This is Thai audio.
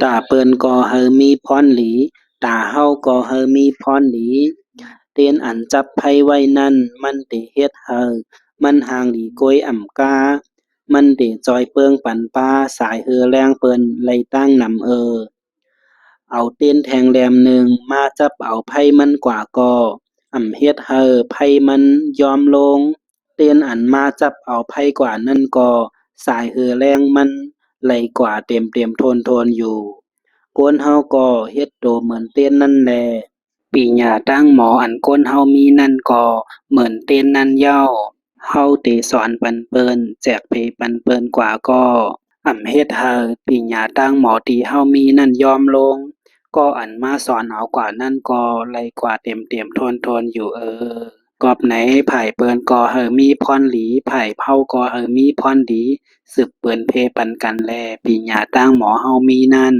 ตาเปิ้นก็เฮอมีพรหลีตาเฮาก็เฮอมีพรหลีเตียนอันจับไผไว้นั่นมันเตเฮ็ดเฮอมันห่างหลีโกยอ่ำกามันเตจอยเปิงปันป้าสายเฮอแรงเปิ้นไล่ตั้งนำเอาเต้นแทงแหลมหนึ่งมาจับเอาไพ่มันกว่าก็เฮ็ดเฮอไพ่มันยอมลงเต้นอันมาจับเอาไพ่กว่านั่นก็สายเฮอแรงมันไหลกว่าเต็มเต็มโทนโทนอยู่โกนเฮาก็เฮ็ดโตเหมือนเต้นนั่นแลปีหญ้าตั้งหมออันก้นเฮามีนั่นก็เหมือนเต้นนั่นเย้าเฮาเตสอนปันเปิ้นแจกเพปันเปิ้นกว่าก็เฮ็ดเฮอปีหญ้าตั้งหมอที่เฮามีนั่นยอมลง ก็อันมาสอนเอากว่านั่นก็ไลกว่าเต็มเต็มทนทนอยู่กอบไหนไผ่เปิ้นก็เฮอมีพรหลีไผ่เผาก็เฮอมีพรดีสืบเปิ้นเพปันกันแลปีหญ้าตั้งหมอเฮามีนั่น